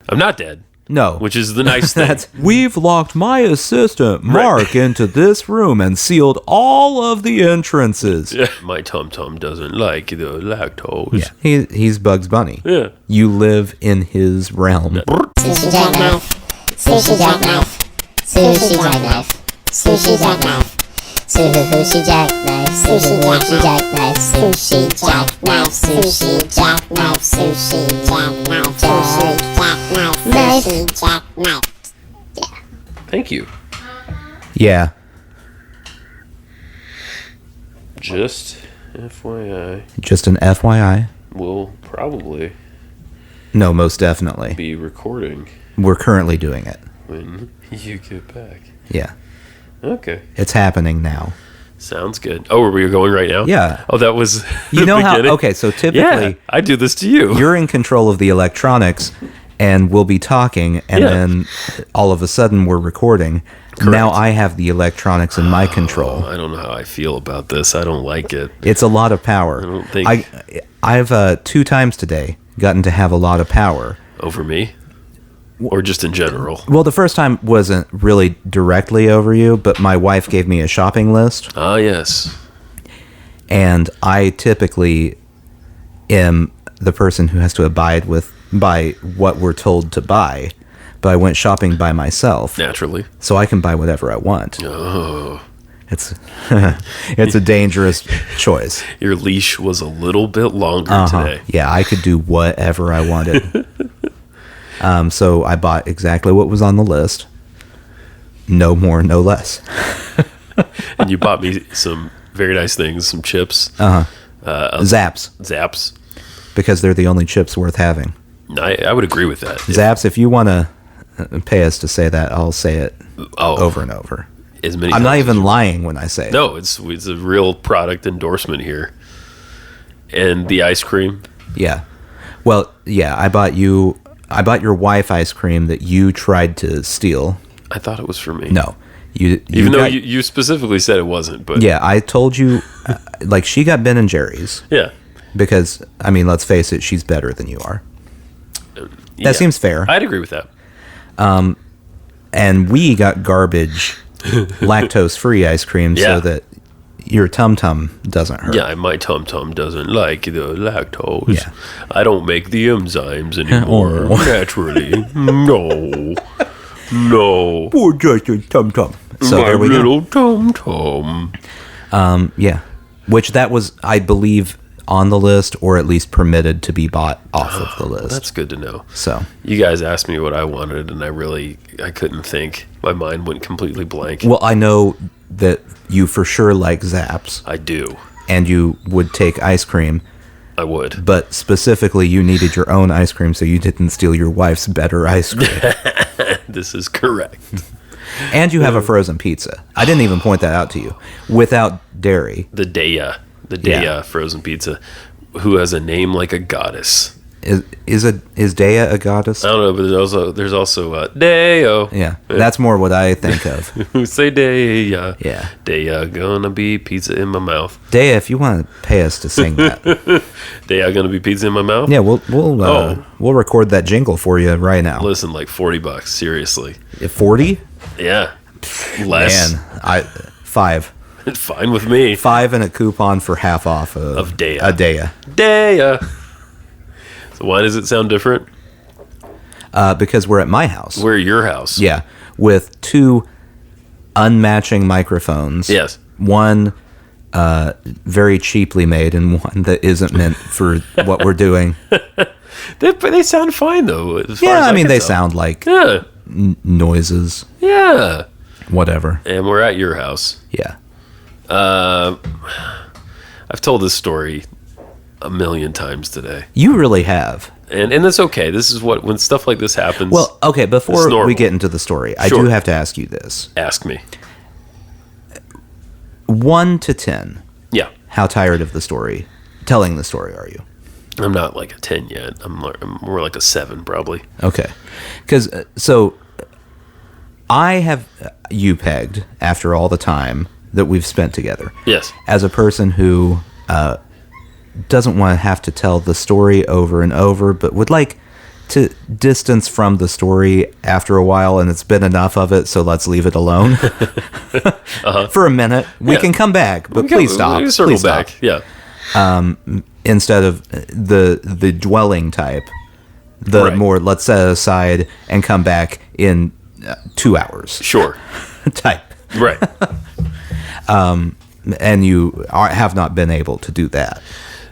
I'm not dead. No. Which is the nice thing. We've locked my assistant, Mark, into this room and sealed all of the entrances. Yeah. My tum-tum doesn't like the lactose. Yeah. He's Bugs Bunny. Yeah. You live in his realm. Sushi jackknife. Sushi jackknife. Sushi jackknife. Sushi jackknife. Sushi jackknife. Sushi jackknife. Sushi jackknife. Sushi jackknife. Sushi jackknife. Sushi jackknife. Yeah. Thank you. Yeah. Just FYI. Just an FYI. We'll probably No, most definitely. be recording We're currently doing it. when you get back. Yeah. Okay. It's happening now. Sounds good. Oh, are we going right now? Yeah. Oh, that was You the know how... beginning? Okay, so typically... Yeah, I do this to you. You're in control of the electronics, and we'll be talking, and then all of a sudden we're recording. Correct. Now I have the electronics in my control. I don't know how I feel about this. I don't like it. It's a lot of power. I don't think- I've 2 times today gotten to have a lot of power. Over me? Or just in general? Well, the first time wasn't really directly over you, but my wife gave me a shopping list, Ah, yes. and I typically am the person who has to abide by what we're told to buy. But I went shopping by myself, Naturally. so I can buy whatever I want. Oh. It's it's a dangerous choice. Your leash was a little bit longer today. Yeah, I could do whatever I wanted. So I bought exactly what was on the list. No more, no less. And you bought me some very nice things, some chips. Zapps, Zapps. because they're the only chips worth having. I would agree with that. Zapps, if you want to pay us to say that, I'll say it Oh, over and over. as many I'm not times as even lying when I say it. No, it's a real product endorsement here. And the ice cream. Yeah. Well, yeah, I bought your wife ice cream that you tried to steal. I thought it was for me. No. You Even though got- you specifically said it wasn't, but Yeah, I told you, like, she got Ben and Jerry's yeah. because, I mean, let's face it, she's better than you are. Yeah. That seems fair. I'd agree with that. And we got garbage, lactose-free ice cream Yeah. so that your tum-tum doesn't hurt. Yeah, my tum-tum doesn't like the lactose. Yeah. I don't make the enzymes anymore Oh. naturally. No. No. Poor Justin tum-tum. So my there we go. little tum-tum. Yeah. Which that was, I believe, on the list, or at least permitted to be bought off of the list. That's good to know. So, You guys asked me what I wanted, and I couldn't think. My mind went completely blank. well, I know that you for sure like Zapps, I do. and you would take ice cream, I would. but specifically you needed your own ice cream, so you didn't steal your wife's better ice cream. This is correct. And you have a frozen pizza. I didn't even point that out to you. Without dairy. The Daiya frozen pizza, who has a name like a goddess. Is Daiya a goddess? I don't know, but there's also Dayo. Yeah, that's more what I think of. Who say Daiya? Yeah. Daiya gonna be pizza in my mouth. Daiya, if you want to pay us to sing that, Daiya gonna be pizza in my mouth. yeah, we'll record that jingle for you right now. Listen, like $40. Seriously. 40? Yeah. Less. Man, 5. Fine with me. 5 and a coupon for half off Of Daiya. A Daiya. Daiya. So why does it sound different? Because we're at my house. We're at your house. Yeah, with 2 unmatching microphones. Yes. One very cheaply made, and one that isn't meant for what we're doing. They sound fine though. As far Yeah, as I mean, can they tell. sound like Yeah. noises, Yeah. whatever. And we're at your house. Yeah. I've told this story a million times today. You really have. And that's okay. This is when stuff like this happens. Well, okay, It's before normal. we get into the story, I Sure. do have to ask you this. Ask me. 1 to 10, Yeah. how tired of telling the story are you? I'm not like a 10 yet. I'm more like a 7 probably. Okay. Because, so, I have you pegged after all the time that we've spent together. Yes. As a person who doesn't want to have to tell the story over and over, but would like to distance from the story after a while, and it's been enough of it, so let's leave it alone for a minute. We can come back, but please stop. We can circle Please back. stop. Yeah. Instead of the dwelling type, the Right. more let's set it aside and come back in 2 hours Sure. type. Right. And you have not been able to do that.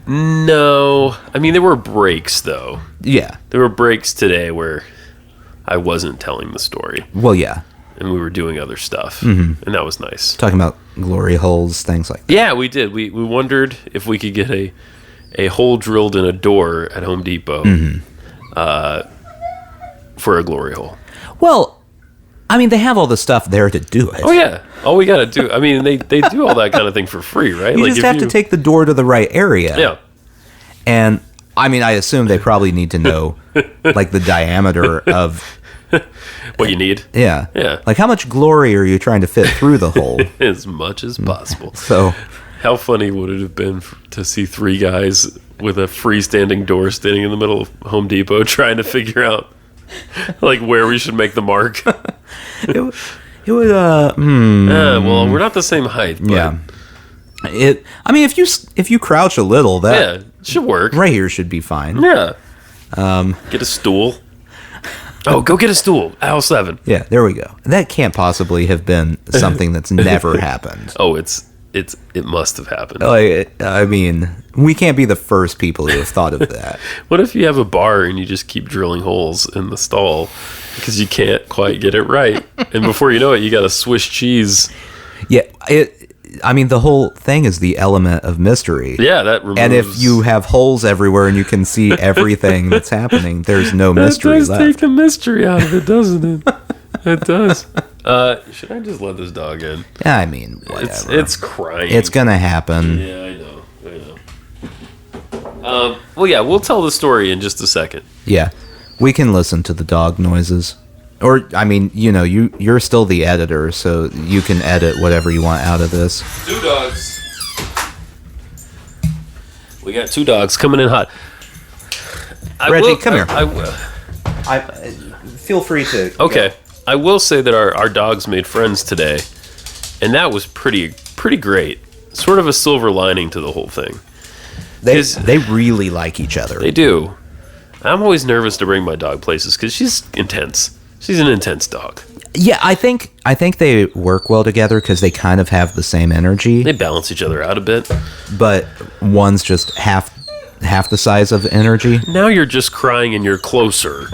No. I mean, there were breaks, though. Yeah. There were breaks today where I wasn't telling the story, Well, yeah. and we were doing other stuff, and that was nice. Talking about glory holes, things like that. Yeah, we did. We wondered if we could get a hole drilled in a door at Home Depot for a glory hole. Well, I mean, they have all the stuff there to do it. Oh, yeah. All we got to do, I mean, they do all that kind of thing for free, right? You just have to take the door to the right area. Yeah. And, I mean, I assume they probably need to know, like, the diameter of... What you need. Yeah. Yeah. Like, how much glory are you trying to fit through the hole? As much as possible. So... How funny would it have been to see three guys with a freestanding door standing in the middle of Home Depot trying to figure out, like, where we should make the mark? It would, Well, we're not the same height, but yeah. I mean, if you crouch a little, that yeah, it should work. right here should be fine. Yeah. Get a stool. Oh, go get a stool. Aisle 7. Yeah, there we go. That can't possibly have been something that's never happened. Oh, it must have happened. Like, I mean, we can't be the first people who have thought of that. What if you have a bar and you just keep drilling holes in the stall because you can't quite get it right, and before you know it, you got a Swiss cheese. Yeah, I mean, the whole thing is the element of mystery. Yeah, that removes. And if you have holes everywhere and you can see everything that's happening, there's no mystery that does left. take the mystery out of it, doesn't it? It does. Should I just let this dog in? I mean, whatever. It's crying. It's gonna happen. Yeah, I know. Well, yeah, we'll tell the story in just a second. Yeah, we can listen to the dog noises. Or, I mean, you're still the editor, so you can edit whatever you want out of this. 2 dogs. We got 2 dogs coming in hot. Reggie, come here. I will. Feel free to. Okay. I will say that our dogs made friends today, and that was pretty great. Sort of a silver lining to the whole thing. They really like each other. They do. I'm always nervous to bring my dog places because she's intense. She's an intense dog. Yeah, I think they work well together because they kind of have the same energy. They balance each other out a bit. But one's just half the size of energy. Now you're just crying and you're closer.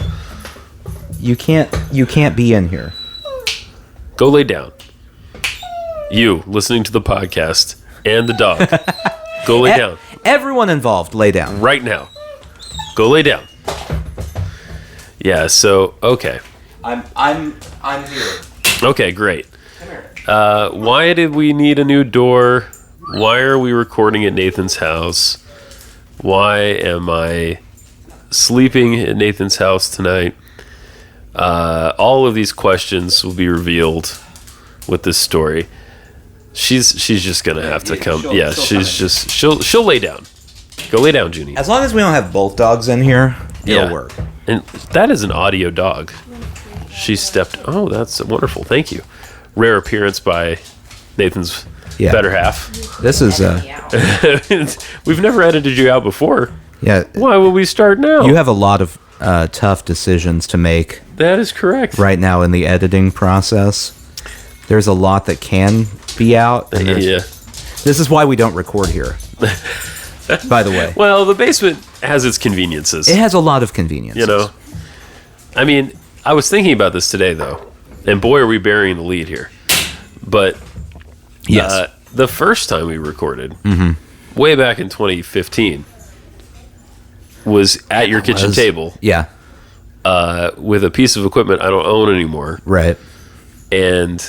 You can't be in here. Go lay down. You, listening to the podcast, and the dog. Go lay down. Everyone involved, lay down. Right now. Go lay down. Yeah, so, okay. I'm here. Okay, great. Why did we need a new door? Why are we recording at Nathan's house? Why am I sleeping at Nathan's house tonight? All of these questions will be revealed with this story. She's just gonna have to come. Yeah, she'll lay down. Go lay down, Junie. As long as we don't have both dogs in here, Yeah. it'll work. And that is an audio dog. She stepped. Oh, that's wonderful. Thank you. Rare appearance by Nathan's better half. This is We've never edited you out before. yeah. Why would we start now? You have a lot of tough decisions to make That is correct. right now in the editing process. There's a lot that can be out. And Yeah. This is why we don't record here. By the way, Well, the basement has its conveniences. it has a lot of conveniences. You know. I mean, I was thinking about this today, though, and boy, are we burying the lead here. But Yes. the first time we recorded, way back in 2015, was at your kitchen table Yeah. with a piece of equipment I don't own anymore. Right. And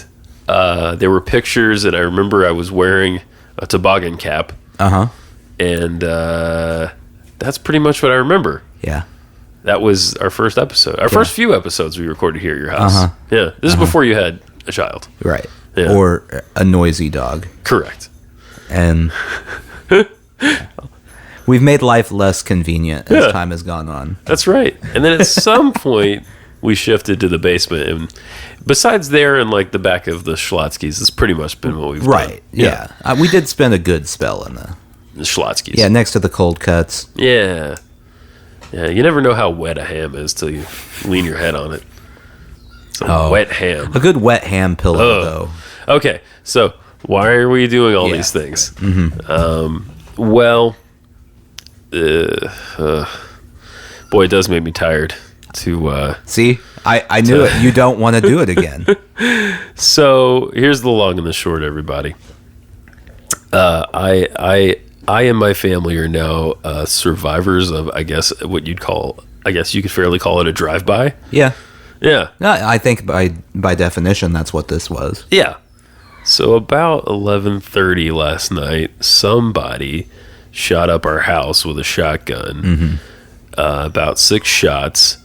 there were pictures, and I remember I was wearing a toboggan cap, Uh-huh. and that's pretty much what I remember. Yeah. That was our first episode. Our first few episodes we recorded here at your house. Uh-huh. Yeah, this is before you had a child. Right. Yeah. Or a noisy dog. Correct. And We've made life less convenient as time has gone on. That's right. And then at some point, we shifted to the basement. And besides there and like the back of the Schlotzky's, it's pretty much been what we've done. Yeah. We did spend a good spell in the Schlotzky's. Yeah, next to the cold cuts. Yeah. Yeah, you never know how wet a ham is till you lean your head on it. It's a wet ham. A good wet ham pillow, though. Okay, so why are we doing all these things? Well, boy, it does make me tired to... See? I knew it. You don't want to do it again. So, here's the long and the short, everybody. I and my family are now survivors of, I guess you could fairly call it a drive-by. Yeah. Yeah. I think by definition, that's what this was. Yeah. So about 11:30 last night, somebody shot up our house with a shotgun. About 6 shots.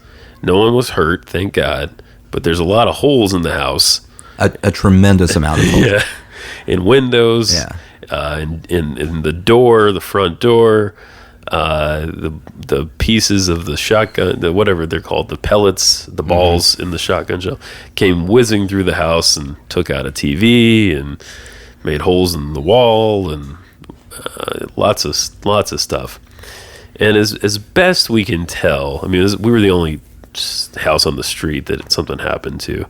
No one was hurt, thank God. But there's a lot of holes in the house. A tremendous amount of holes. Yeah. In windows. Yeah. In the door, the front door, the pieces of the shotgun, whatever they're called, the pellets, the balls in the shotgun shell, came whizzing through the house and took out a TV and made holes in the wall and lots of stuff. And as best we can tell, I mean, we were the only house on the street that something happened to.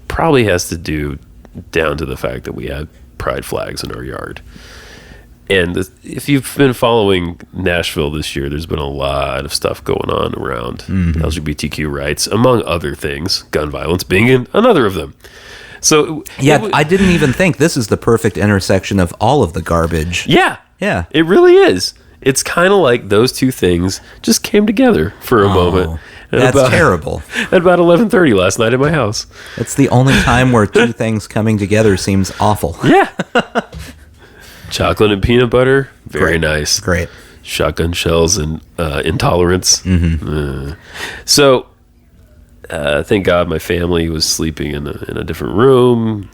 Probably has to do down to the fact that we had pride flags in our yard. And if you've been following Nashville this year, there's been a lot of stuff going on around LGBTQ rights, among other things, gun violence being another of them. So I didn't even think this is the perfect intersection of all of the garbage. Yeah. It really is. It's kind of like those two things just came together for a moment. That's terrible. At about 11:30 last night at my house. It's the only time where two things coming together seems awful. Yeah. Chocolate and peanut butter, very nice. Great. Shotgun shells and intolerance. So, thank God my family was sleeping in a different room.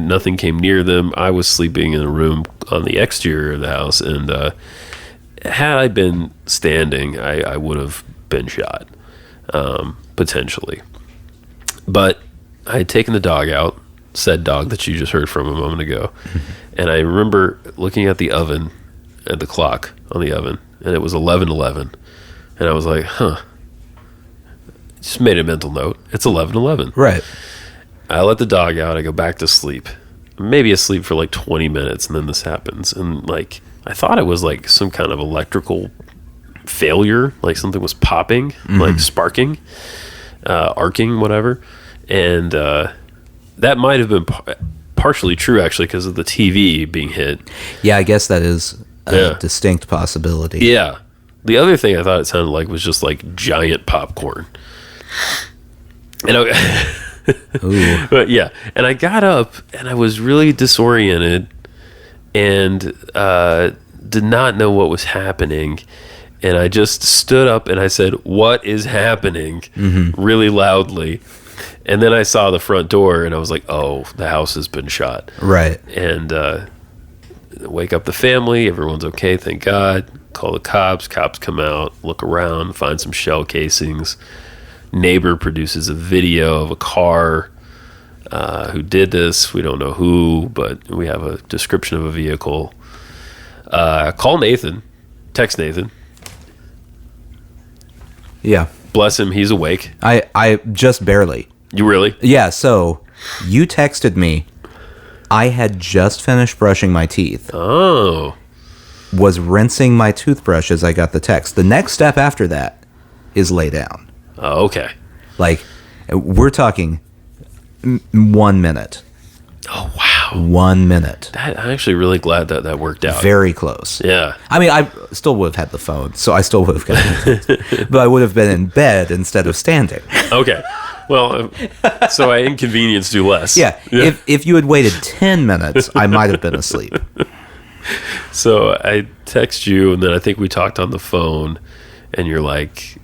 Nothing came near them. I was sleeping in a room on the exterior of the house, and had I been standing, I would have been shot, potentially. But I had taken the dog out, said dog that you just heard from a moment ago, and I remember looking at the oven, at the clock on the oven, and it was 11:11, and I was like, just made a mental note. It's 11:11. Right. I let the dog out. I go back to sleep. Maybe asleep for like 20 minutes, and then this happens. And like, I thought it was like some kind of electrical failure, like something was popping, like sparking, arcing, whatever. And that might have been partially true, actually, because of the TV being hit. Yeah, I guess that is a distinct possibility. Yeah. The other thing I thought it sounded like was just like giant popcorn. And but yeah, and I got up and I was really disoriented and did not know what was happening. And I just stood up and I said, "What is happening?" really loudly. And then I saw the front door and I was like, "Oh, the house has been shot." Right. And wake up the family. Everyone's okay, thank God. Call the cops. Cops come out, look around, find some shell casings. Neighbor produces a video of a car who did this. We don't know who, but we have a description of a vehicle. Call Nathan. Text Nathan. Yeah. Bless him, he's awake. I just barely. You really? Yeah, so you texted me. I had just finished brushing my teeth. Oh. Was rinsing my toothbrush as I got the text. The next step after that is lay down. Oh, okay. Like, we're talking 1 minute. Oh, wow. 1 minute. I'm actually really glad that worked out. Very close. Yeah. I mean, I still would have had the phone, so I still would have gotten it. But I would have been in bed instead of standing. Okay. Well, so I inconvenienced you less. Yeah. If you had waited 10 minutes, I might have been asleep. So I text you, and then I think we talked on the phone, and you're like,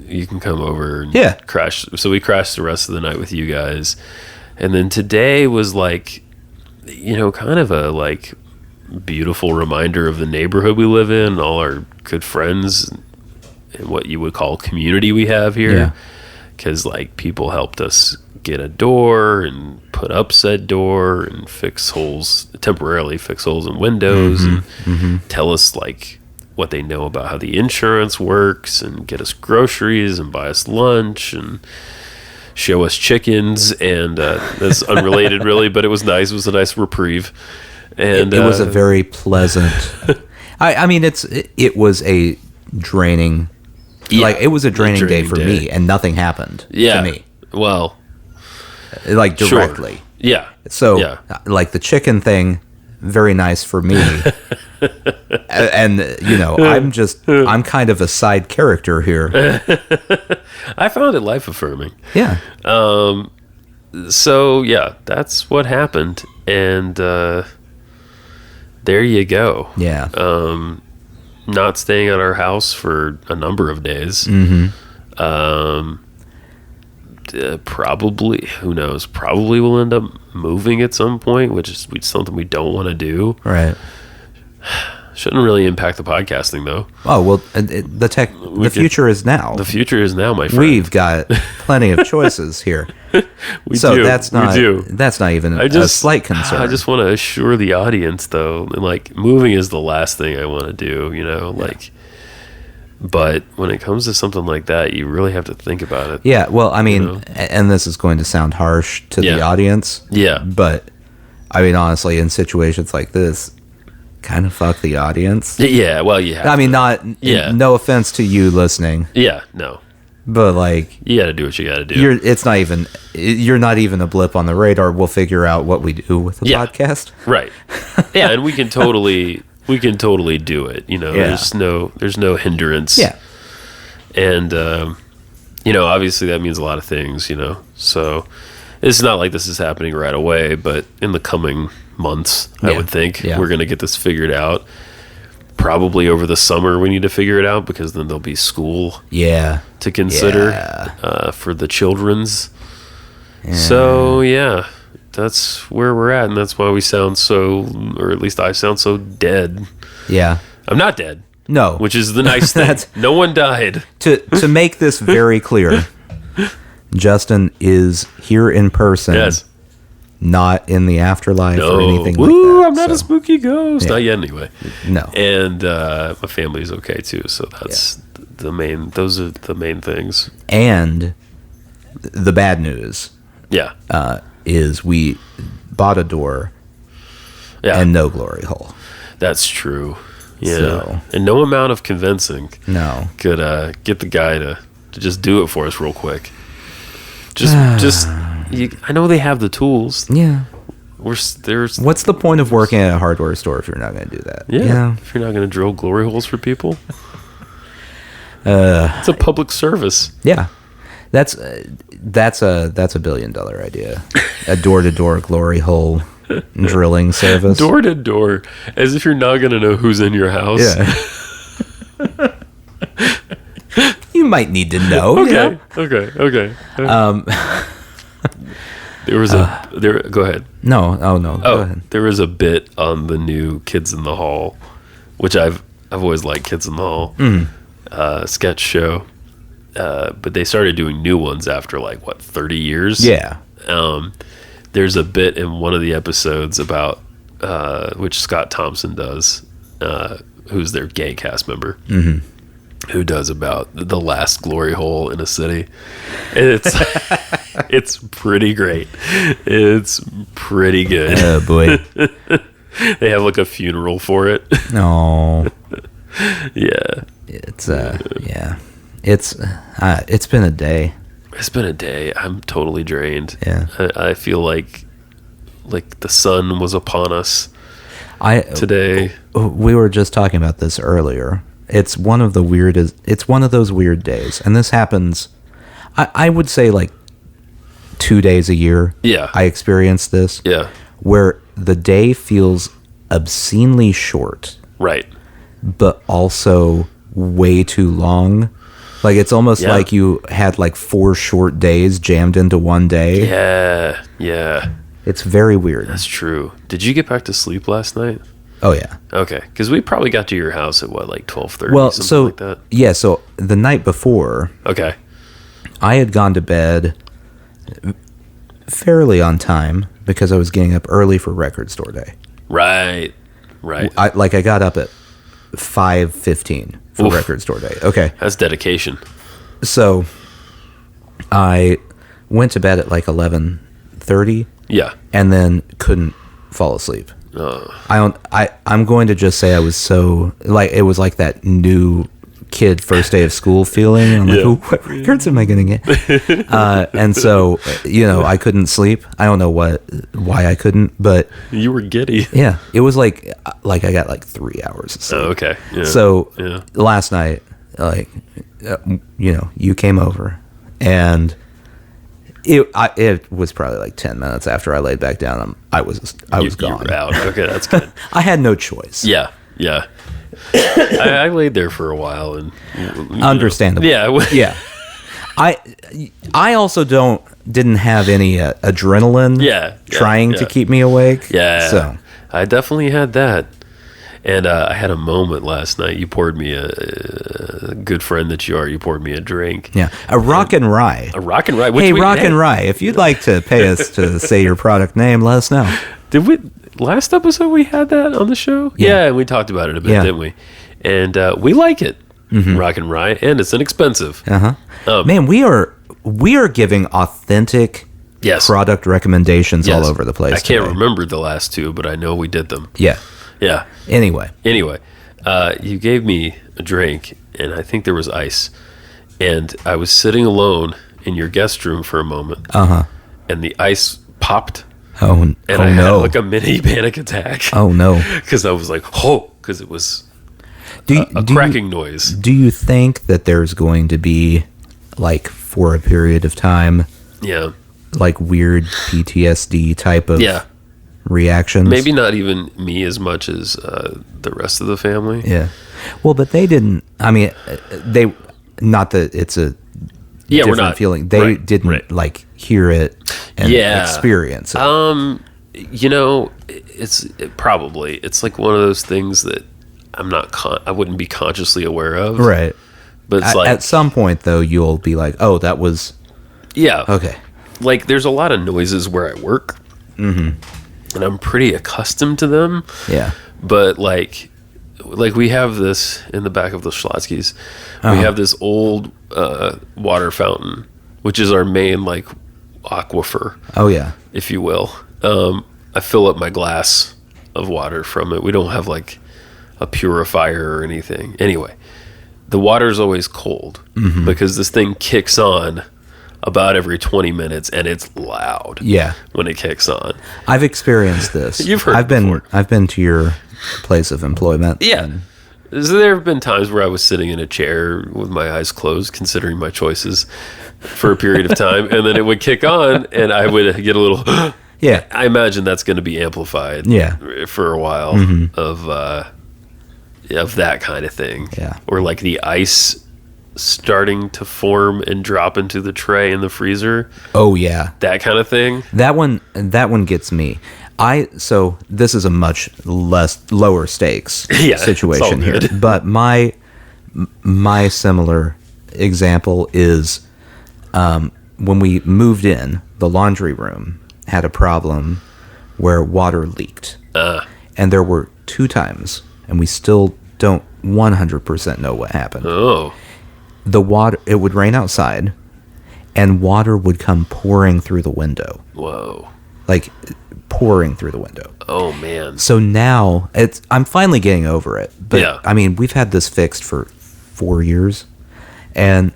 you can come over and crash. So we crashed the rest of the night with you guys. And then today was like, kind of a like beautiful reminder of the neighborhood we live in, all our good friends, and what you would call community we have here. Yeah. Because like people helped us get a door and put up said door and temporarily fix holes in windows, and tell us like what they know about how the insurance works, and get us groceries and buy us lunch and show us chickens. And that's unrelated really, but it was nice. It was a nice reprieve. And it was a very pleasant. I mean, it was a draining. Yeah, like it was a draining day for me, and nothing happened to me. Well, like directly. Sure. Yeah. So like the chicken thing, very nice for me. And you know, I'm kind of a side character here. I found it life affirming. Yeah. So yeah, that's what happened, and there you go. Yeah. Not staying at our house for a number of days. Probably, who knows? Probably we'll end up moving at some point, which is something we don't want to do. Right. Shouldn't really impact the podcasting though. Oh well, the future is now. The future is now, my friend. We've got plenty of choices here. That's not even a slight concern. I just want to assure the audience though, and like moving is the last thing I want to do, you know, like. But when it comes to something like that, you really have to think about it. Yeah, well, I mean, and this is going to sound harsh to the audience. Yeah. But I mean, honestly, in situations like this, kind of fuck the audience. Yeah, well, you have I mean, Yeah. no offense to you listening. Yeah, no. But like, you got to do what you got to do. You're not even a blip on the radar. We'll figure out what we do with the podcast. Right. Yeah, and we can totally do it. You know, there's no hindrance. Yeah. And you know, obviously that means a lot of things, you know. So it's not like this is happening right away, but in the coming months, I would think we're going to get this figured out. Probably over the summer we need to figure it out, because then there'll be school to consider for the children's. So yeah, that's where we're at, and that's why we sound so, or at least I sound so dead. Yeah. I'm not dead. No. Which is the nice thing. No one died. To make this very clear, Justin is here in person. Yes. Not in the afterlife or anything like Woo, that. I'm not a spooky ghost. Not yet, anyway. No. And my family's okay too, so that's those are the main things. And the bad news is we bought a door and no glory hole. That's true. Yeah. So, and no amount of convincing could get the guy to just do it for us real quick. I know they have the tools. Yeah. What's the point of working at a hardware store if you're not going to do that? Yeah. If you're not going to drill glory holes for people. It's a public service. Yeah. That's a $1 billion idea. A door-to-door glory hole drilling service. Door to door, as if you're not going to know who's in your house. Yeah. You might need to know. Okay. Okay. There was go ahead. No. Go ahead. There was a bit on the new Kids in the Hall, which I've always liked Kids in the Hall sketch show. But they started doing new ones after 30 years. Yeah. There's a bit in one of the episodes about which Scott Thompson does, who's their gay cast member, who does about the last glory hole in a city. And it's pretty great. It's pretty good. Oh boy. They have a funeral for it. No. Yeah. It's it's been a day. It's been a day. I'm totally drained. Yeah. I feel like the sun was upon us today. We were just talking about this earlier. It's one of those weird days. And this happens, I would say 2 days a year. Yeah. I experience this. Yeah. Where the day feels obscenely short. Right. But also way too long. It's almost like you had 4 short days jammed into one day. Yeah. It's very weird. That's true. Did you get back to sleep last night? Oh yeah. Okay, because we probably got to your house at what, like 12:30, Well, something so like that. yeah, so the night before, Okay. I had gone to bed fairly on time because I was getting up early for record store day. Right. I got up at 5:15 for Oof. record store day. Okay. That's dedication. So I went to bed at like 11:30 Yeah. and then couldn't fall asleep. I'm going to just say I was so like it was like that new kid first day of school feeling. I'm like, Yeah. oh, what records am I going to get? And so I couldn't sleep. I don't know why I couldn't, but You were giddy. yeah, it was like I got like 3 hours of sleep. Oh, okay. Yeah. So Yeah. last night, you came over, and it was probably like 10 minutes after I laid back down. I was You gone. were out. Okay, that's good. I had no choice. Yeah. I laid there for a while and Understandable. Yeah. Yeah. I also didn't have any adrenaline. Trying to keep me awake. Yeah. So I definitely had that. And I had a moment last night. You poured me a good friend that you are. You poured me a drink. yeah, a rock and rye. A rock and rye. Which Hey, Rock and Rye, if you'd like to pay us to say your product name, let us know. Did we last episode we had that on the show? Yeah. Yeah, we talked about it a bit, Yeah. didn't we? And we like it. Rock and rye, and it's inexpensive. Man, we are giving authentic Yes. product recommendations all Yes. over the place. I can't today. remember the last two, but I know we did them. Yeah. Yeah. Anyway, You gave me a drink, and I think there was ice. And I was sitting alone in your guest room for a moment. And the ice popped, and I had no. like a mini panic attack. Oh no. Because I was like, because it was Do a cracking noise. Do you think that there's going to be, like, for a period of time, Yeah. like weird PTSD type of Yeah. reactions? Maybe not even me as much as the rest of the family. Yeah. Well, but they didn't. I mean, they. Not that it's a Yeah, we're different not. feeling. They Right, didn't right. like hear it and experience it. Probably it's like one of those things that I wouldn't be consciously aware of. Right. But it's like At some point, though, you'll be like, "Oh, that was yeah. okay." Like there's a lot of noises where I work, and I'm pretty accustomed to them. Yeah. But like we have this in the back of the Schlotzky's. We have this old water fountain, which is our main like aquifer, Oh yeah. if you will. I fill up my glass of water from it. We don't have like a purifier or anything. Anyway, the water's always cold because this thing kicks on about every 20 minutes, and it's loud. Yeah. When it kicks on. I've experienced this. You've heard I've it before. I've been to your place of employment. Yeah. and- So there have been times where I was sitting in a chair with my eyes closed, considering my choices for a period of time, and then it would kick on, and I would get a little. yeah. I imagine that's going to be amplified. Yeah. For a while of that kind of thing. Yeah. Or like the ice starting to form and drop into the tray in the freezer. Oh yeah. That kind of thing. That one gets me. So this is a much lower stakes Yeah, it's all situation here. good. But my similar example is when we moved in, the laundry room had a problem where water leaked. And there were 2 times, and we still don't 100% know what happened. Oh. The water, it would rain outside, and water would come pouring through the window. Whoa. Like pouring through the window. Oh man. So now I'm finally getting over it. But Yeah. I mean, we've had this fixed for 4 years, and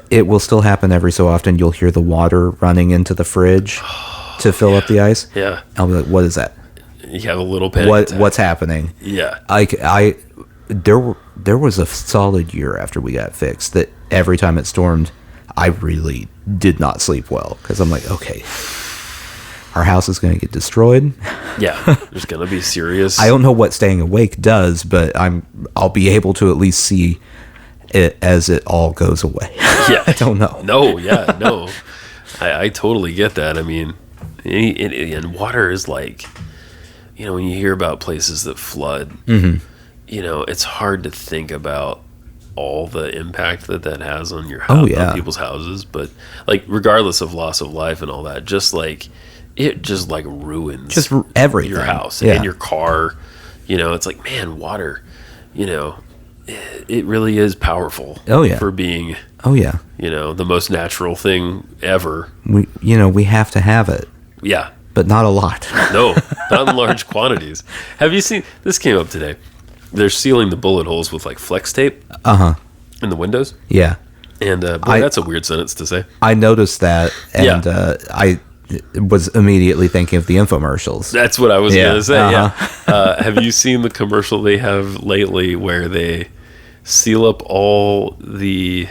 it will still happen every so often. You'll hear the water running into the fridge to fill up the ice. Yeah. I'll be like, "What is that? You have a little panic attack. What's happening?" Yeah. There was a solid year after we got fixed that every time it stormed, I really did not sleep well because I'm like, okay, our house is going to get destroyed. Yeah. There's going to be serious. I don't know what staying awake does, but I'll be able to at least see it as it all goes away. Yeah. I don't know. No, yeah, no. I totally get that. I mean, and water is like, you know, when you hear about places that flood, you know, it's hard to think about all the impact that has on your house, on people's houses. But like, regardless of loss of life and all that, just like it just like ruins just everything, your house and your car. You know, it's like, man, water, you know, it really is powerful. For being, you know, the most natural thing ever. We have to have it. Yeah. But not a lot. No, not in large quantities. Have you seen, this came up today. They're sealing the bullet holes with like flex tape. In the windows. Yeah. And boy, that's a weird sentence to say. I noticed that, and I was immediately thinking of the infomercials. That's what I was going to say, have you seen the commercial they have lately where they seal up all the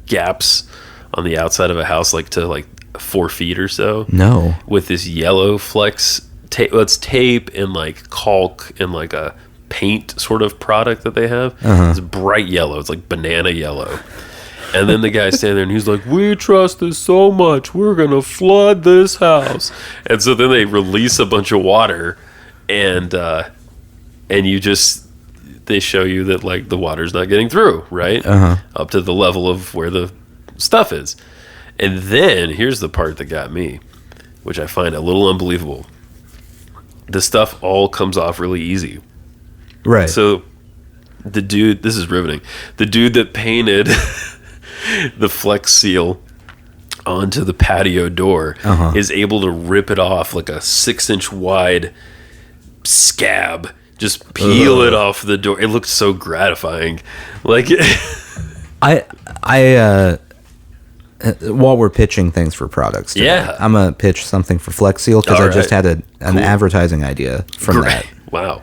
gaps on the outside of a house, like to like 4 feet or so? No. With this yellow flex tape. Well, it's tape and like caulk and like a paint sort of product that they have. It's bright yellow. It's like banana yellow. And then the guy's standing there and he's like, we trust this so much, we're gonna flood this house. And so then they release a bunch of water, and they show you that like the water's not getting through, right? Up to the level of where the stuff is. And then here's the part that got me, which I find a little unbelievable. The stuff all comes off really easy. Right. So the dude, this is riveting, the dude that painted the Flex Seal onto the patio door is able to rip it off like a 6-inch wide scab, just peel it off the door. It looked so gratifying. Like I while we're pitching things for products today, I'm gonna pitch something for Flex Seal because I just had an advertising idea from that. Wow.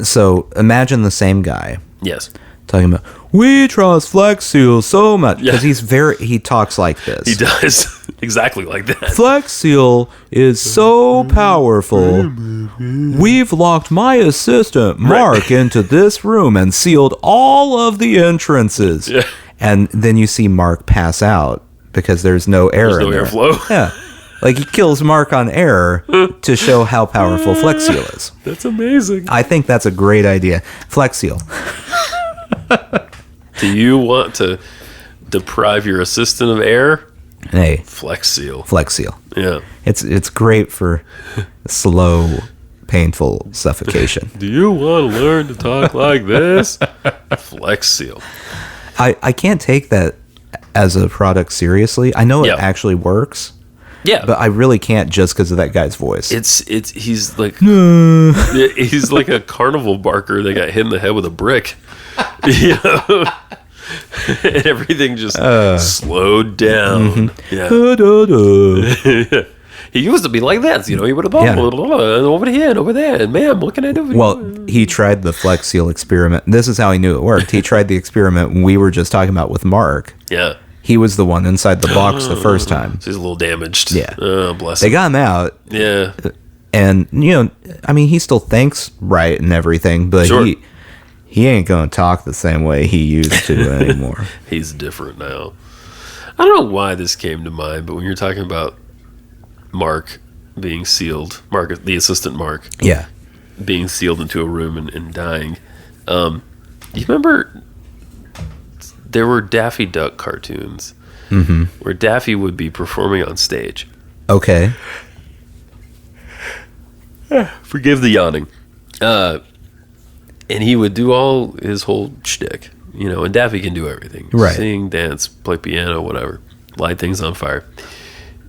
So imagine the same guy. Yes. Talking about, we trust Flex Seal so much, because he talks like this. He does exactly like that. Flex Seal is so powerful. We've locked my assistant Mark into this room and sealed all of the entrances. Yeah. And then you see Mark pass out because there's no air. There's no airflow. Yeah. Like, he kills Mark on air to show how powerful Flex Seal is. That's amazing. I think that's a great idea. Flex Seal. Do you want to deprive your assistant of air? Hey. Flex Seal. Flex Seal. Yeah. It's great for slow, painful suffocation. Do you want to learn to talk like this? Flex Seal. I can't take that as a product seriously. I know it actually works. Yeah, but I really can't just because of that guy's voice. He's like he's like a carnival barker that got hit in the head with a brick. You know? And everything just slowed down. Yeah. He used to be like that, you know. He would have over here and over there. And ma'am, what can I do for you? Well, he tried the Flex Seal experiment. This is how he knew it worked. He tried the experiment we were just talking about with Mark. Yeah. He was the one inside the box the first time. So he's a little damaged. Yeah. Oh, bless him. They got him out. Yeah. And, you know, I mean, he still thinks right and everything, but he ain't going to talk the same way he used to anymore. He's different now. I don't know why this came to mind, but when you're talking about Mark being sealed, Mark, the assistant Mark, being sealed into a room and dying, you remember there were Daffy Duck cartoons where Daffy would be performing on stage. Okay. Forgive the yawning. And he would do all his whole shtick, you know, and Daffy can do everything. Right. Sing, dance, play piano, whatever. Light things on fire.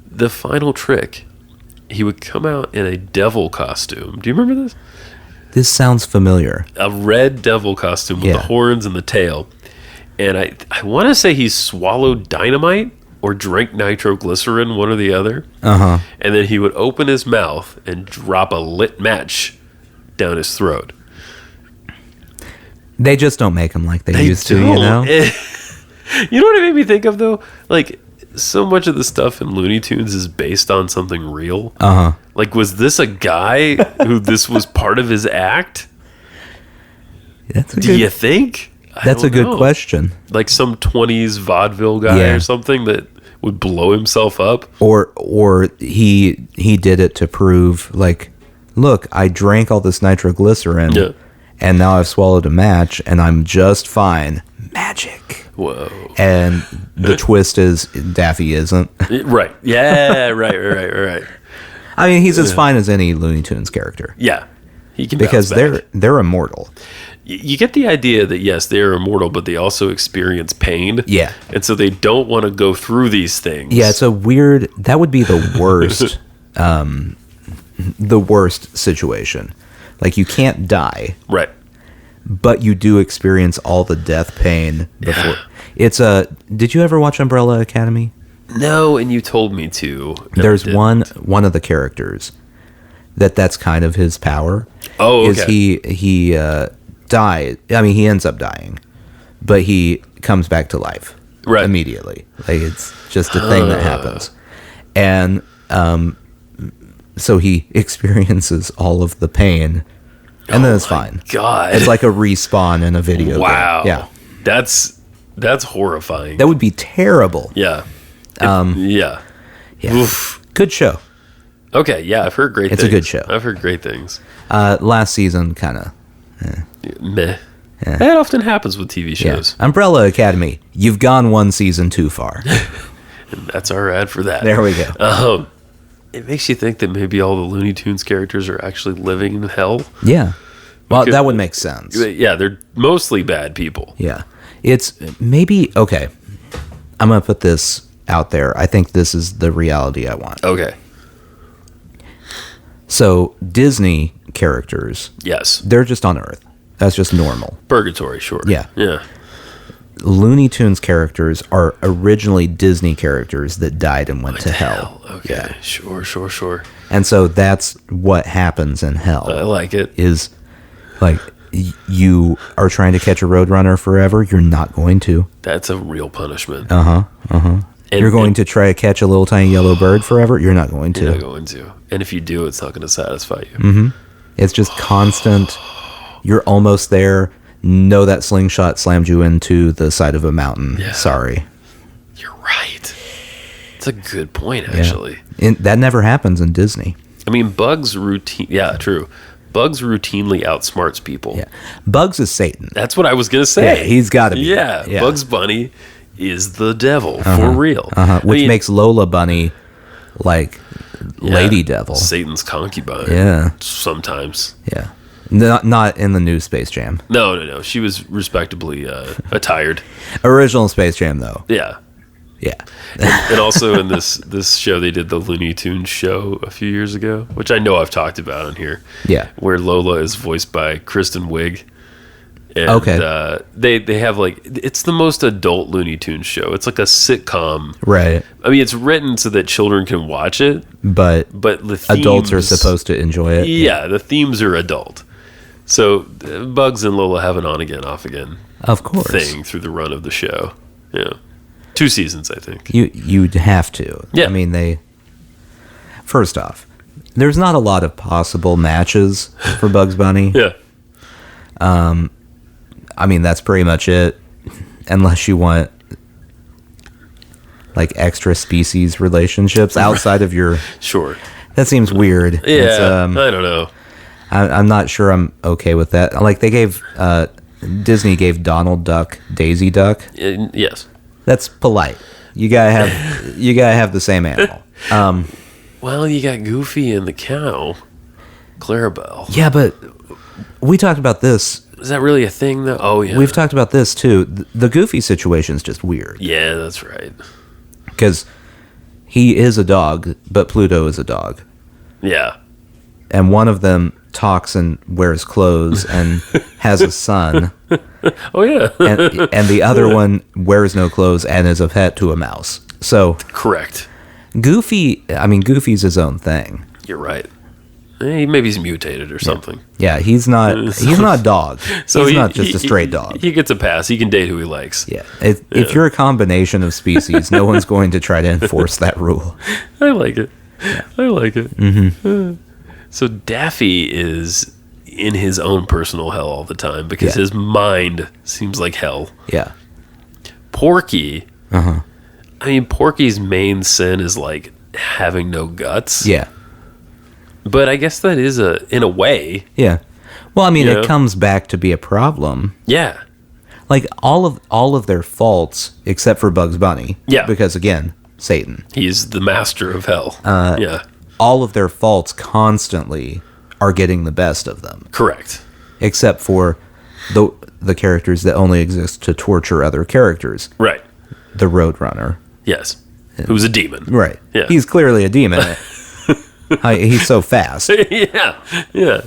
The final trick, he would come out in a devil costume. Do you remember this? This sounds familiar. A red devil costume with the horns and the tail. And I want to say he swallowed dynamite or drank nitroglycerin, one or the other. And then he would open his mouth and drop a lit match down his throat. They just don't make them like they used to, you know? You know what it made me think of, though? Like, so much of the stuff in Looney Tunes is based on something real. Like, was this a guy who this was part of his act? Do you think? That's a good question. Like some 20s vaudeville guy or something that would blow himself up. Or he did it to prove, like, look, I drank all this nitroglycerin, and now I've swallowed a match, and I'm just fine. Magic. Whoa. And the twist is Daffy isn't. Right. Yeah, right. I mean, he's as fine as any Looney Tunes character. Yeah. He can because bounce back. they're immortal. You get the idea that, yes, they are immortal, but they also experience pain. Yeah. And so they don't want to go through these things. Yeah, it's a weird... That would be the worst... the worst situation. Like, you can't die. Right. But you do experience all the death pain before. Yeah. It's a... Did you ever watch Umbrella Academy? No, and you told me to. There's one of the characters that's kind of his power. Oh, okay. Is he died. I mean, he ends up dying, but he comes back to life immediately. Like, it's just a thing that happens. And so he experiences all of the pain, and then it's fine. God, it's like a respawn in a video game. Yeah, that's horrifying. That would be terrible. Yeah. Yeah. Oof. Good show. Okay, yeah, I've heard great things. It's a good show. I've heard great things. Last season, kind of... Meh. Yeah. That often happens with TV shows. Yeah. Umbrella Academy, you've gone one season too far. And that's our ad for that. There we go. It makes you think that maybe all the Looney Tunes characters are actually living in hell. Yeah. Well, that would make sense. Yeah, they're mostly bad people. Yeah. It's maybe... Okay. I'm going to put this out there. I think this is the reality I want. Okay. So, Disney characters... Yes. They're just on Earth. That's just normal. Purgatory, sure. Yeah. Yeah. Looney Tunes characters are originally Disney characters that died and went to hell. Okay. Yeah. Sure. And so that's what happens in hell. I like it. Is like you are trying to catch a roadrunner forever. You're not going to. That's a real punishment. You're going to try to catch a little tiny yellow bird forever. You're not going to. You're not going to. And if you do, it's not going to satisfy you. Mm-hmm. It's just constant. You're almost there. No, that slingshot slammed you into the side of a mountain. Yeah. Sorry. You're right. It's a good point, actually. Yeah. That never happens in Disney. I mean, Bugs routinely outsmarts people. Yeah. Bugs is Satan. That's what I was going to say. Yeah, he's got to be. Yeah, Bugs Bunny is the devil, for real. Which makes Lola Bunny like Lady Devil. Satan's concubine. Yeah. Sometimes. Yeah. Not in the new Space Jam. No. She was respectably attired. Original Space Jam, though. Yeah. Yeah. And also in this show, they did the Looney Tunes show a few years ago, which I know I've talked about on here. Yeah. Where Lola is voiced by Kristen Wiig. And, okay. They have it's the most adult Looney Tunes show. It's like a sitcom. Right. I mean, it's written so that children can watch it. But the themes, adults are supposed to enjoy it. Yeah, the themes are adult. So Bugs and Lola have an on again, off again, of course, thing through the run of the show. Yeah, 2 seasons, I think. You'd have to. Yeah. I mean, first off, there's not a lot of possible matches for Bugs Bunny. Yeah. I mean, that's pretty much it, unless you want like extra species relationships outside of your. Sure. That seems weird. Yeah. I don't know. I'm not sure I'm okay with that. Like Disney gave Donald Duck Daisy Duck. Yes. That's polite. You gotta have the same animal. Well, you got Goofy and the cow, Clarabelle. Yeah, but we talked about this. Is that really a thing, though? Oh, yeah. We've talked about this, too. The Goofy situation is just weird. Yeah, that's right. Because he is a dog, but Pluto is a dog. Yeah. And one of them talks and wears clothes and has a son. Oh, yeah. and the other one wears no clothes and is a pet to a mouse. So correct. Goofy's his own thing. You're right. Maybe he's mutated or something. Yeah, he's not a dog. So he's not just a straight dog. He gets a pass. He can date who he likes. Yeah. If you're a combination of species, no one's going to try to enforce that rule. I like it. Yeah. I like it. Mm-hmm. So Daffy is in his own personal hell all the time because his mind seems like hell. Yeah. Porky, I I mean, Porky's main sin is like having no guts. Yeah. But I guess that is in a way. Yeah. Well, I mean, Yeah. it comes back to be a problem. Yeah. Like all of their faults, except for Bugs Bunny. Yeah. Because again, Satan. He's the master of hell. Yeah. All of their faults constantly are getting the best of them. Correct. Except for the characters that only exist to torture other characters. Right. The Roadrunner. Yes. Who's a demon. Right. Yeah. He's clearly a demon. He's so fast. Yeah. Yeah.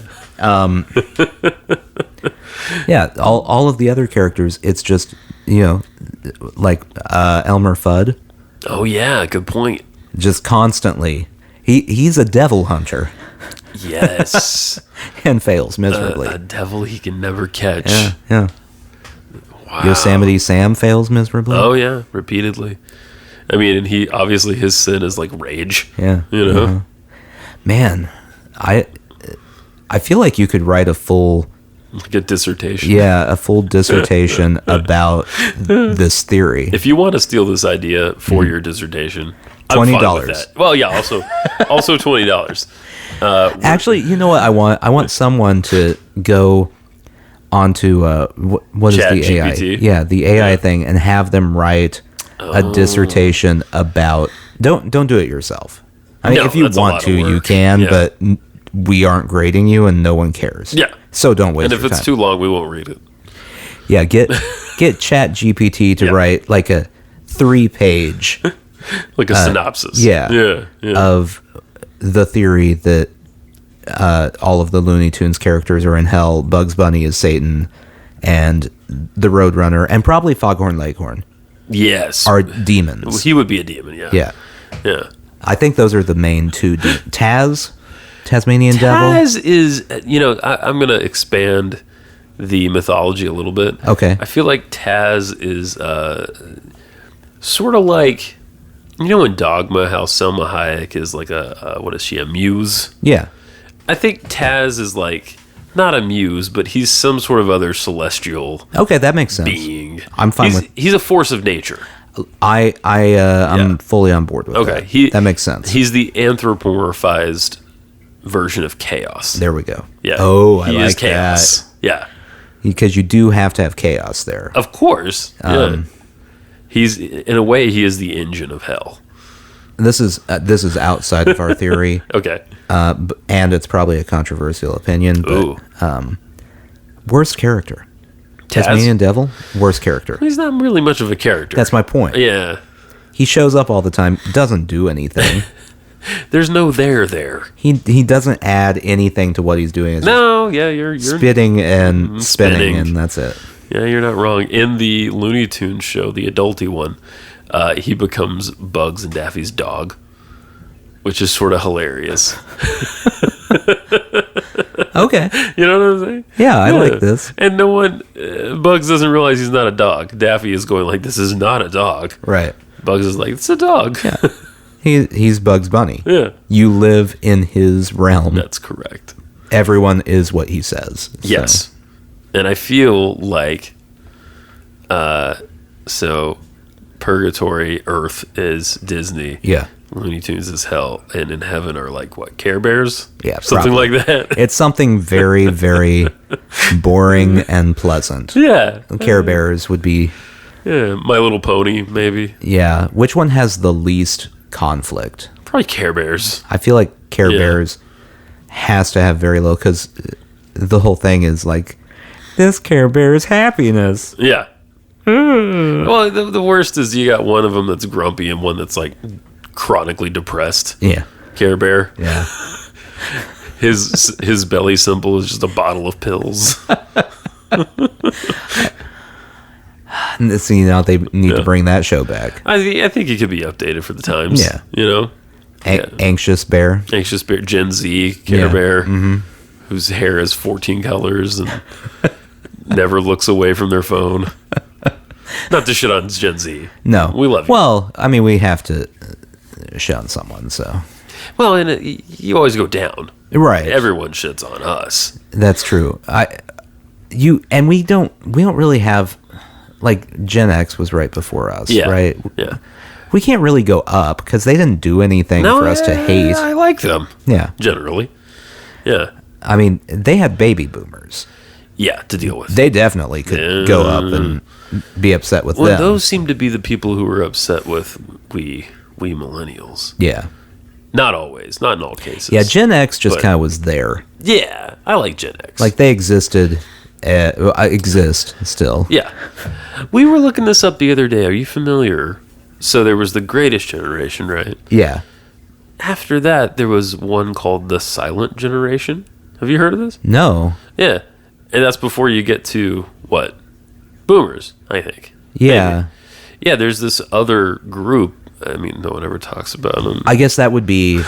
Yeah, all of the other characters, it's just, like Elmer Fudd, Oh, yeah. Good point. just constantly. He's a devil hunter Yes. and fails miserably. A devil he can never catch. Yeah. Wow. Yosemite Sam fails miserably. Oh, yeah. Repeatedly. I mean, and he obviously his sin is like rage. Yeah. You know? Uh-huh. Man, I feel like you could write a full dissertation about this theory. If you want to steal this idea for your dissertation, I'm fine with $20. that. Well, yeah, also $20. Actually, you know what I want? I want someone to go onto what is Chat the AI? GPT? Yeah, the AI thing, and have them write a dissertation about. Don't do it yourself. I mean, No, if you that's a want lot to, of you work. can, Yeah. but we aren't grading you, and no one cares. Yeah. So don't waste And if your it's time. too long, we won't read it. Yeah, get Chat GPT to Yeah. write like a 3-page Like a synopsis. yeah. Yeah. of the theory that all of the Looney Tunes characters are in hell, Bugs Bunny is Satan, and the Roadrunner, and probably Foghorn Leghorn Yes. are demons. He would be a demon, yeah. Yeah. Yeah. I think those are the main two. Tasmanian Devil? Taz is, I'm going to expand the mythology a little bit. Okay. I feel like Taz is sort of like, in Dogma, how Selma Hayek is like what is she, a muse? Yeah. I think Taz is like, not a muse, but he's some sort of other celestial Okay, that makes sense. being. I'm fine He's a force of nature. I'm fully on board with Okay. that. That makes sense. He's the anthropomorphized version of chaos. There we go. Yeah. Oh, I He is like chaos. that. Yeah. Because you do have to have chaos there. Of course. Yeah. He's, in a way, he is the engine of hell. This is outside of our theory, Okay. and it's probably a controversial opinion. But Ooh. worst character, Taz? Tasmanian Devil, worst character. He's not really much of a character. That's my point. Yeah. He shows up all the time, doesn't do anything. There's no there. He doesn't add anything to what he's doing. It's No, yeah, you're just spitting and spinning, spinning. and that's it. Yeah, you're not wrong. In the Looney Tunes show, the adulty one, he becomes Bugs and Daffy's dog, which is sort of hilarious. Okay. You know what I'm saying? Yeah, I like this. And no one, Bugs doesn't realize he's not a dog. Daffy is going like, this is not a dog. Right. Bugs is like, it's a dog. Yeah. He's Bugs Bunny. Yeah. You live in his realm. That's correct. Everyone is what he says. So. Yes. And I feel like, so Purgatory, Earth is Disney. Yeah. Looney Tunes is hell. And in heaven are like, what, Care Bears? Yeah, Something probably. like that. It's something very, very boring and pleasant. Yeah. Care Bears would be, Yeah. My Little Pony, maybe. yeah. Which one has the least conflict? Probably Care Bears. I feel like Care Yeah. Bears has to have very low, because the whole thing is like, this Care Bear's happiness. Yeah. Well, the worst is you got one of them that's grumpy and one that's like chronically depressed. Yeah. Care Bear. Yeah. His belly symbol is just a bottle of pills. So, they need to bring that show back. I think it could be updated for the times. Yeah. Anxious Bear. Anxious Bear, Gen Z, Care Yeah. Bear, whose hair has 14 colors and never looks away from their phone. Not to shit on Gen Z. No. We love you. Well, I mean, we have to shun someone, so. Well, and you always go down. Right. Everyone shits on us. That's true. We don't really have, like, Gen X was right before us, Yeah. right? Yeah. We can't really go up because they didn't do anything for us to hate. I like them. Yeah. Generally. Yeah. I mean, they had baby boomers. Yeah, to deal with. They definitely could go up and be upset with them. Those seem to be the people who were upset with we millennials. Yeah. Not always. Not in all cases. Yeah, Gen X just kind of was there. Yeah, I like Gen X. Like, they existed. Exist still. Yeah. We were looking this up the other day. Are you familiar? So there was the Greatest Generation, right? Yeah. After that, there was one called the Silent Generation. Have you heard of this? No. Yeah. And that's before you get to, what? Boomers, I think. Yeah. Maybe. Yeah, there's this other group. I mean, no one ever talks about them. I guess that would be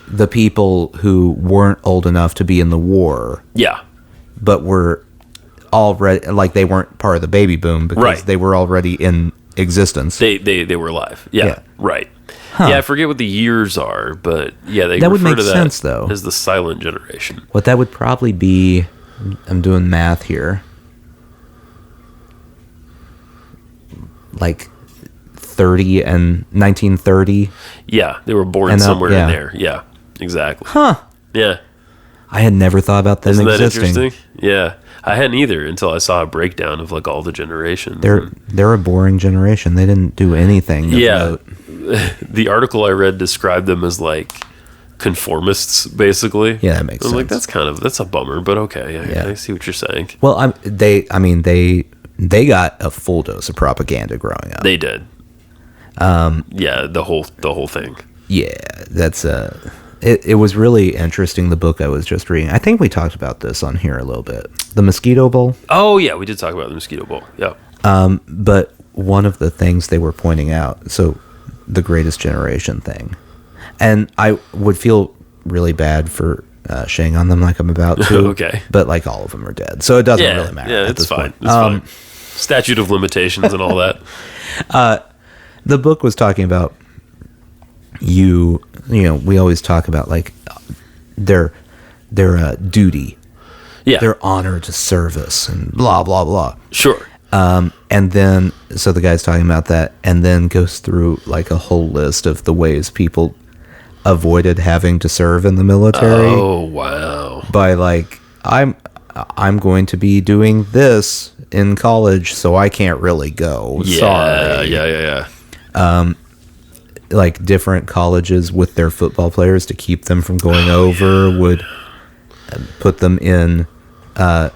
the people who weren't old enough to be in the war. Yeah. But were already, like, they weren't part of the baby boom because they were already in existence. They were alive. Yeah. Right. Huh. Yeah, I forget what the years are, but yeah, they that would refer make to that sense, though. as the Silent Generation. What that would probably be, I'm doing math here, like 30 and 1930. Yeah, they were born And, somewhere yeah. in there. Yeah, exactly. Huh. Yeah. I had never thought about them Isn't that existing. interesting? Yeah. I hadn't either until I saw a breakdown of like all the generations. They're a boring generation. They didn't do anything of note. The article I read described them as like conformists, basically. Yeah, that makes I'm sense. like, that's a bummer, but okay. I see what you're saying. Well, they got a full dose of propaganda growing up. They did. Yeah, the whole thing. Yeah, that's it was really interesting, the book I was just reading. I think we talked about this on here a little bit. The Mosquito Bowl. Oh yeah, we did talk about the Mosquito Bowl. Yeah. But one of the things they were pointing out, so the Greatest Generation thing, and I would feel really bad for shaying on them like I'm about to. Okay. But like all of them are dead, so it doesn't really matter. Yeah, at it's this fine. point. It's fine. Statute of limitations and all that. The book was talking about you know, we always talk about like their duty, their honor to service, and blah blah blah. Sure. And then so the guy's talking about that, and then goes through like a whole list of the ways people avoided having to serve in the military. Oh wow! By like I'm going to be doing this in college, so I can't really go. Yeah, Sorry. yeah. Like different colleges with their football players to keep them from going over would put them in I'm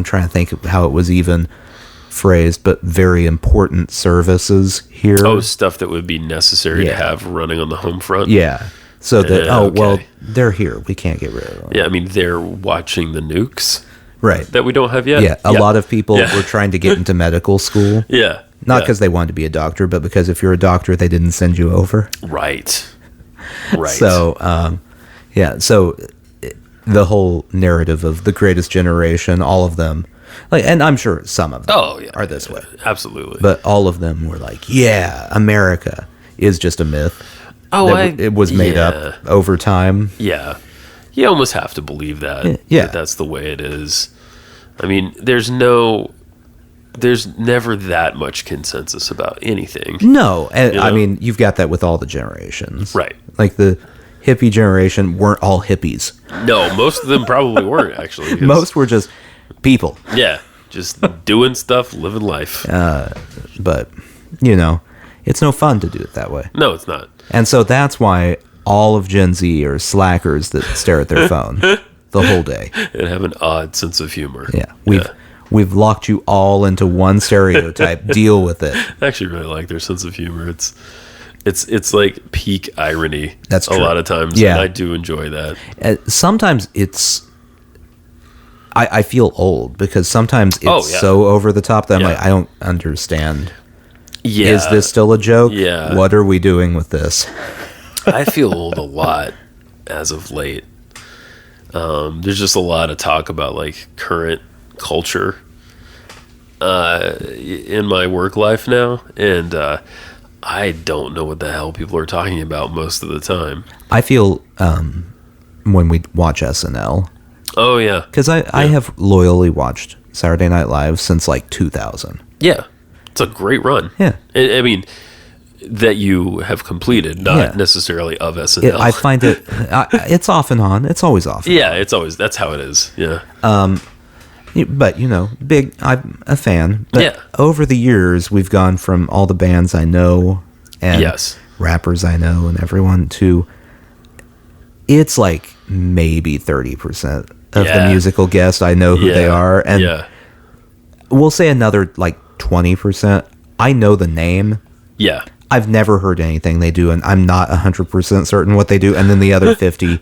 trying to think of how it was even phrased, but very important services here. Oh, stuff that would be necessary to have running on the home front. Yeah. So that well, okay. they're here. We can't get rid of them. Yeah, I mean they're watching the nukes. Right. That we don't have yet. Yeah. A lot of people were trying to get into medical school. Yeah. Not because they wanted to be a doctor, but because if you're a doctor, they didn't send you over. Right. So, so the whole narrative of the Greatest Generation, all of them, like, and I'm sure some of them are this way. Absolutely. But all of them were like, yeah, America is just a myth. Oh, it was made up over time. Yeah. You almost have to believe that. Yeah. That's the way it is. I mean, there's never that much consensus about anything. No, and I mean, you've got that with all the generations. Right. Like the hippie generation weren't all hippies. No, most of them probably weren't, actually. Most were just people. Yeah, just doing stuff, living life. But, you know, it's no fun to do it that way. No, it's not. And so that's why all of Gen Z are slackers that stare at their phone the whole day. And have an odd sense of humor. Yeah. We've locked you all into one stereotype. Deal with it. I actually really like their sense of humor. It's like peak irony. That's true. A lot of times. Yeah. And I do enjoy that. Sometimes it's... I feel old because sometimes it's so over the top that I'm like, I don't understand. Yeah. Is this still a joke? Yeah. What are we doing with this? I feel old a lot as of late. There's just a lot of talk about like current culture in my work life now, and I don't know what the hell people are talking about most of the time. I feel when we watch SNL. Oh yeah, because I have loyally watched Saturday Night Live since like 2000. Yeah, It's a great run. Yeah. I mean, that you have completed, not Yeah. necessarily of SNL. I find it, it's off and on. It's always off. Yeah, it's always, that's how it is. Yeah. But, I'm a fan. But Yeah. over the years, we've gone from all the bands I know and Yes. rappers I know and everyone to, it's like maybe 30% of the Yeah. musical guests I know who they Yeah. are. And yeah. we'll say another like 20%. I know the name. Yeah. I've never heard anything they do, and I'm not 100% certain what they do. And then the other 50,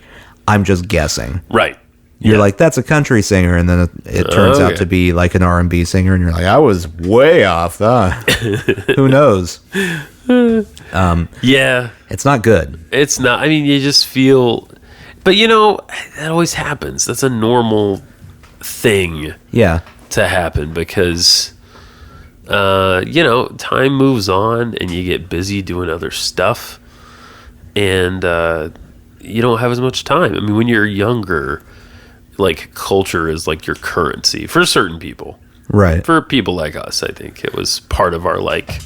I'm just guessing. Right. You're Yeah. like, that's a country singer, and then it turns out Okay. to be like an R&B singer, and you're like, I was way off. Who knows? Yeah. It's not good. It's not, I mean, you just feel, but that always happens. That's a normal thing Yeah. to happen because, time moves on and you get busy doing other stuff and you don't have as much time. I mean, when you're younger, like culture is like your currency for certain people. Right. For people like us, I think it was part of our like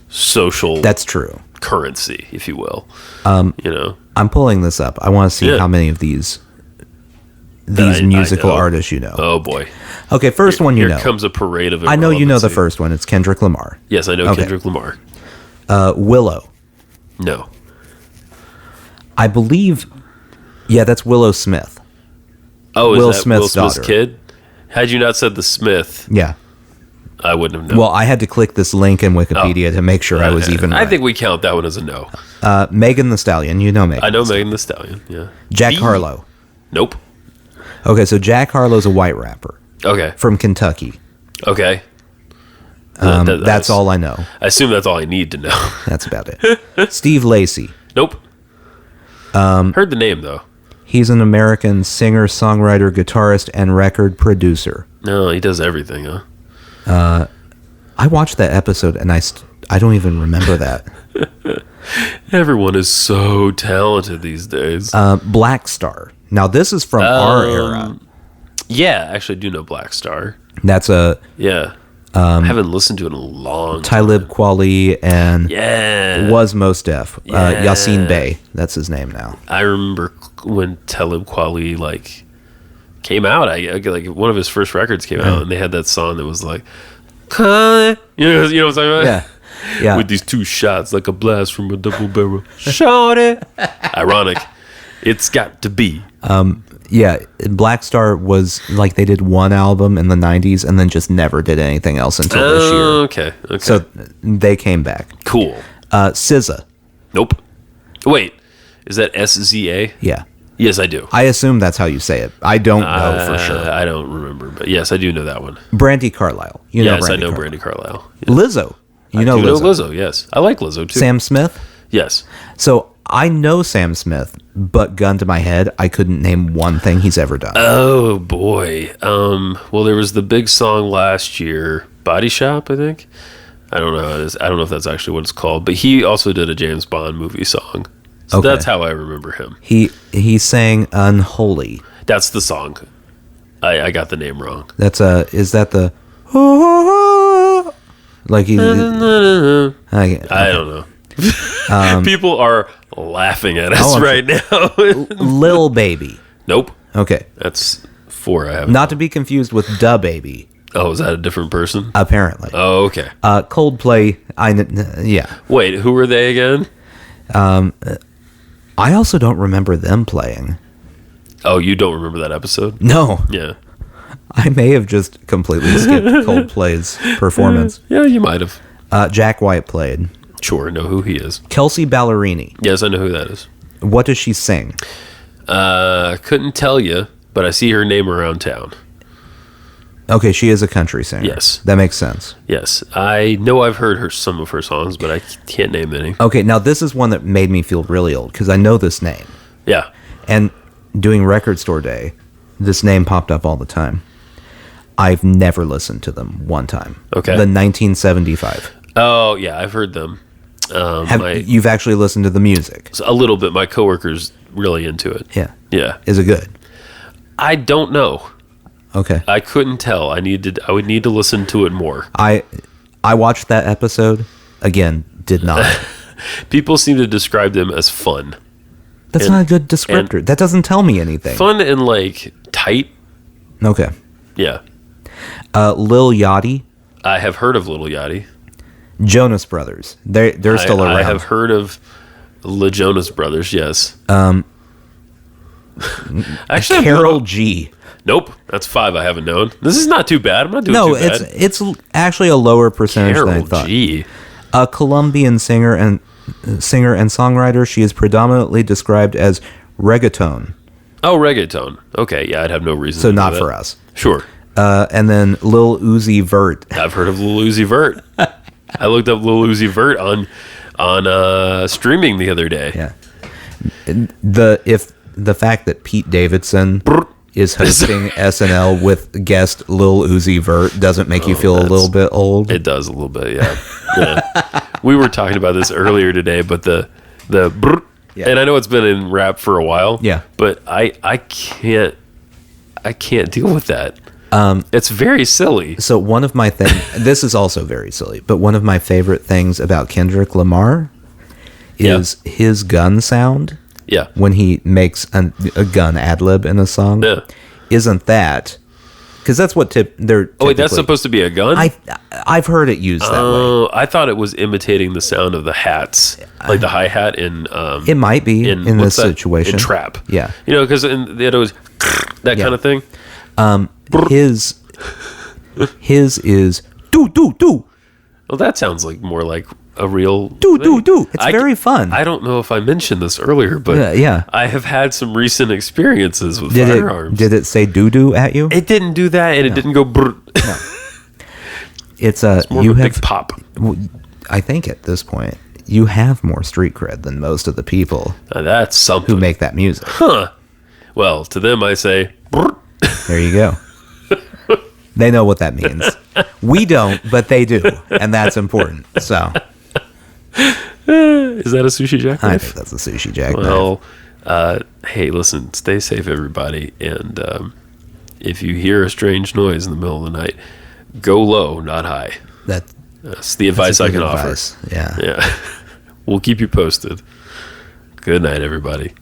social That's true. currency, if you will. I'm pulling this up. I want to see Yeah. how many of these I musical know. artists you know. Oh boy. Okay, first one you Here know. comes a parade of I know you know the irrelevancy. first one. It's Kendrick Lamar. Yes, I know Okay. Kendrick Lamar. Willow. No. I believe, yeah, that's Willow Smith. Oh, is Will that Smith's Will Smith's daughter. kid? Had you not said the Smith, Yeah. I wouldn't have known. Well, I had to click this link in Wikipedia to make sure I was even I right. think we count that one as a no. Megan the Stallion. You know Megan. I know the Megan Thee Stallion. Yeah. Jack B? Harlow. Nope. Okay, so Jack Harlow's a white rapper Okay. from Kentucky. Okay. That's all I know. I assume that's all I need to know. That's about it. Steve Lacy. Nope. Heard the name though. He's an American singer, songwriter, guitarist, and record producer. No, he does everything, huh? I watched that episode and I don't even remember that. Everyone is so talented these days. Black Star. Now this is from our era. Yeah, actually, I do know Black Star. That's a Yeah. I haven't listened to it in a long time. Talib Kweli and Yeah. was Mos Def. Yeah. Yassine Bey. That's his name now. I remember when Talib Kweli came out. I like one of his first records came out, and they had that song that was like, "Call-" you know what I'm talking about? Yeah. Yeah. With these two shots, like a blast from a double barrel. Shot it. Ironic. It's got to be. Yeah, Black Star was like they did one album in the 90s and then just never did anything else until this year. Okay. So they came back. Cool. SZA. Nope. Wait, is that SZA? Yeah. Yes, I do. I assume that's how you say it. I don't know for sure. I don't remember, but yes, I do know that one. Brandy Carlisle. You know Yes, I know Brandy Brandy Carlisle. Carlisle. Lizzo. You know I do Lizzo. know Lizzo, yes. I like Lizzo, too. Sam Smith. Yes. So I know Sam Smith, but gun to my head, I couldn't name one thing he's ever done. Oh, boy. Well, there was the big song last year, Body Shop, I think. I don't know how it is. I don't know if that's actually what it's called, but he also did a James Bond movie song. So Okay. that's how I remember him. He sang Unholy. That's the song. I got the name wrong. That's is that the like he I don't know. People are laughing at us I'm right now. Lil Baby. Nope. Okay. That's 4 I have. Not to be confused with Da Baby, Oh, is that a different person? apparently. Oh, okay. Coldplay, yeah. Wait, who were they again? I also don't remember them playing. Oh, you don't remember that episode? No, Yeah. I may have just completely skipped Coldplay's performance. Yeah, you might have. Jack White played. Sure, know who he is. Kelsey Ballerini. Yes, I know who that is. What does she sing? Couldn't tell you, but I see her name around town. Okay, she is a country singer. Yes. That makes sense. Yes, I know I've heard some of her songs, but I can't name any. Okay, now this is one that made me feel really old because I know this name. Yeah. And doing Record Store Day, this name popped up all the time. I've never listened to them one time. Okay. The 1975. Oh, yeah, I've heard them. You've actually listened to the music? A little bit. My coworker's really into it. Yeah. Yeah. Is it good? I don't know. Okay. I couldn't tell. I would need to listen to it more. I I watched that episode. Again, did not. People seem to describe them as fun. That's not a good descriptor. That doesn't tell me anything. Fun and like tight. Okay. Yeah. Lil Yachty. I have heard of Little Yachty. Jonas Brothers. They're still around. I have heard of the Jonas Brothers, yes. Actually, Carol G. Nope, that's 5 I haven't known. This is not too bad. I'm not doing too bad. It's actually a lower percentage than I Carol thought. G. A Colombian singer and songwriter. She is predominantly described as reggaeton. Oh, reggaeton. Okay, yeah, I'd have no reason So to know not that. for us. Sure. And then Lil Uzi Vert. I've heard of Lil Uzi Vert. I looked up Lil Uzi Vert on streaming the other day. Yeah. The fact that Pete Davidson is hosting SNL with guest Lil Uzi Vert doesn't make you feel a little bit old. It does a little bit, yeah. Yeah. We were talking about this earlier today, but the brr, Yeah. and I know it's been in rap for a while. Yeah. But I can't deal with that. It's very silly. So one of my this is also very silly, but one of my favorite things about Kendrick Lamar is his gun sound. Yeah. When he makes a gun ad lib in a song. Yeah. Isn't that? Because that's what they're. Oh wait, that's supposed to be a gun? I've heard it used that way. Oh, I thought it was imitating the sound of the hats, like the hi hat in. It might be in this what's that? situation. In trap. Yeah. You know, because it was that kind of thing. His is do. Well, that sounds like more like a real Do. It's I- very fun. I don't know if I mentioned this earlier, but Yeah. I have had some recent experiences with Did firearms. it say doo at you? It didn't do that, and it didn't go brr. It's More you of a have. big pop. I think at this point you have more street cred than most of the people Now that's something. who make that music. Huh. Well, to them I say brr. There you go. They know what that means. We don't, but they do, and that's important. So Is that a sushi I jackknife? think that's a sushi jackknife. Well, hey, listen, stay safe, everybody. And if you hear a strange noise in the middle of the night, go low, not high. That's the advice I can offer. Yeah. Yeah. We'll keep you posted. Good night, everybody.